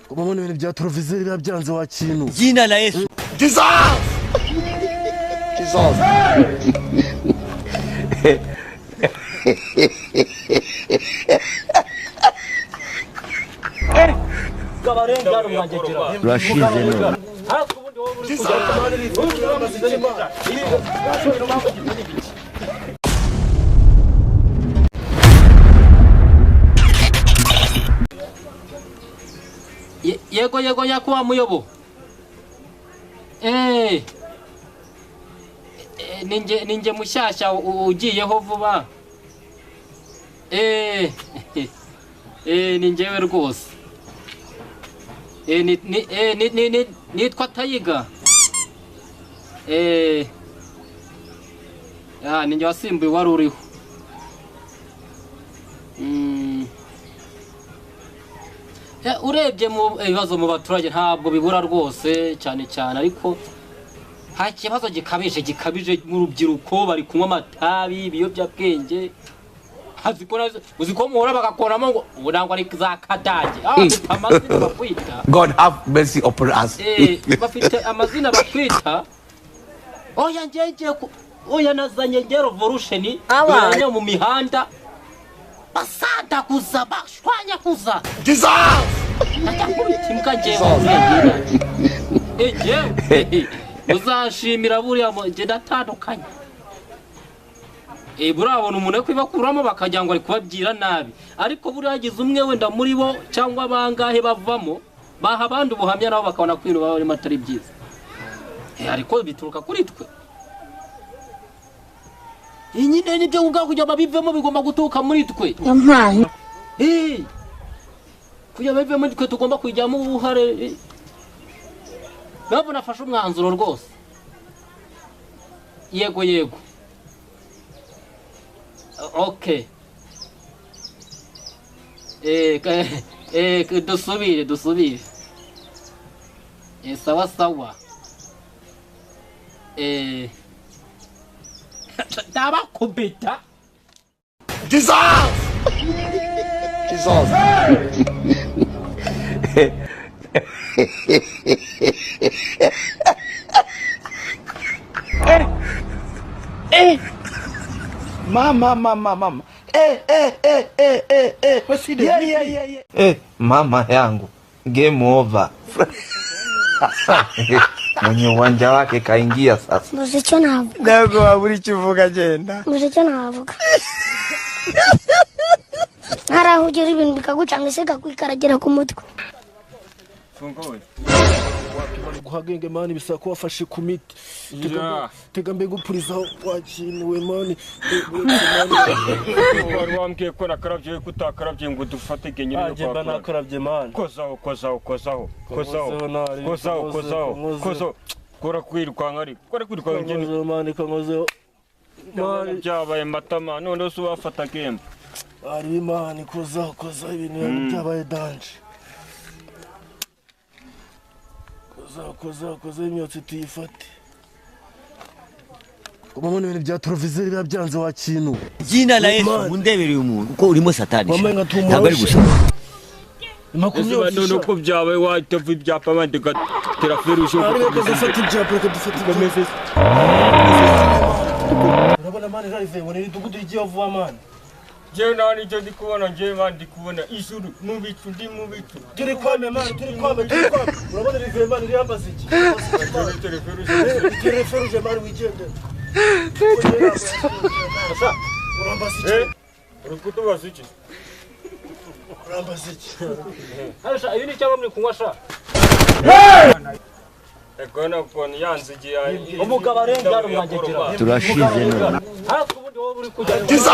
Kumabona ibintu bya televiziyo biba byanze wa kintu. Jina la Yesu. Jesus! Jesus! Rashizeno. Yego nyakuba muyobo. Ninje mushyashya ugiyeho vuba. Ninjewe rwose. Nitwa Tayiga. Ninje wasimbuye wari uriho. Urebye mu ibibazo mu baturage ntabwo bibura rwose cyane ariko nta kibazo gikabije mu rubyiruko bari kunywa amatabi ibiyobyabwenge uziko muhora bagakoramo ngo nangwa ari za kadage amazina bakwita God have mercy upon us. Bafite amazina bakwita oya nazanye revolution abanya mu mihanda basada kuza bashwanya kuza Jesus! Uzashimira buriya nje ndatandukanye. Burabona umuntu kwibakuramo bakajya ngo ari kubabyira nabi. Ariko buri hagize umwe wenda muri bo cyangwa bangahe bavamo baha abandi ubuhamya nabo bakabona kwino baba ari matari byiza. Ariko bituruka kuri twe. Inyine nibyo kujya babivemo bigomba gutuka muri twe. Yampaye. Kujya babivemo twe tugomba kujyamo ubuhare. Nabo nafashe umwanzuro rwose. Yego. Okay. Dusubire. Sawa. Daba kubita. Jesus! Jesus! Mama. Mama yangu. Game over. Mwenye uwanja wake kaingia sasa. Muzicyo navuga. Ntabwo waburi kivuga genda. Muzicyo navuga. Harahugira ibintu bikagucanga iseka kwikaragera ku mutwe. Fungowe. Guhagenge mani bisako wafashe ku miti. Tega mbe gupuriza wakinuwe mani. Wari wambwiye ko nakarabye kutakarabye ngo dufate genyine no kwakora. Agenda nakarabye mani. Kozaho. Kora kwirukanka ari. Kora kwirukanka ngene. Mani kangozeho. Mani byabaye matama none so bafata game. Ari mani koza ibintu byabaye danje. Koza imyotsi tuyifate. Kumabona ibintu bya televiziyo biba byanze wa kintu. Jina la Yesu mundebereye umuntu uko urimo satani. Ntabwo ari gusa. None ko byabaye wahita ibyapa abandi gatera feruje. Dufate ibyapa dufate bameze. Urabona mani rarive ngo ni dugudu igiye vuba mani. Je nani je ndikubona nje mandi kubona ijuru mu bicu ndi mu bicu. Turi kwame mani turi kwame. Urabona rive mani riyambaza iki? Feruje mani wigende. Urambaza iki? Urukuto basiki. Urambaza iki? Arasha ibindi cyangwa muri kunywa sha. Ekona koni yanzigiye umugabo arenga rumwagegera. Turashizeno. Ariko ubundi wowe uri kujya. Jesus!